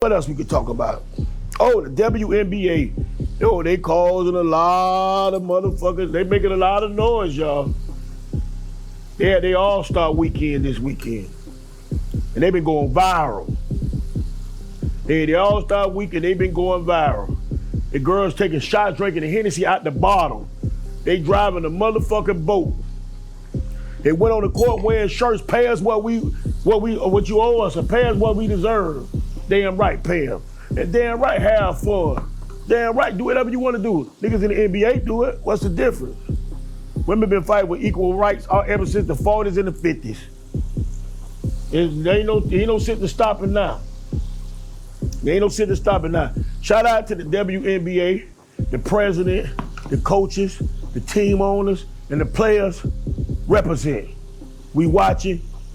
What else we could talk about? Oh, the WNBA. Yo, they causing a lot of motherfuckers. They making a lot of noise, y'all. They had their All-Star weekend this weekend. And they've been going viral. They had the All-Star weekend, they've been going viral. The girls taking shots, drinking the Hennessy out the bottle. They driving a motherfucking boat. They went on the court wearing shirts, pay us what you owe us, and pay us what we deserve. Damn right, pay them. And damn right, have fun. Damn right, do whatever you want to do. Niggas in the NBA do it. What's the difference? Women been fighting with equal rights ever since the 40s and the 50s. There ain't no shit to stop it now. There ain't no shit to stop it now. Shout out to the WNBA, the president, the coaches, the team owners, and the players represent. We watching,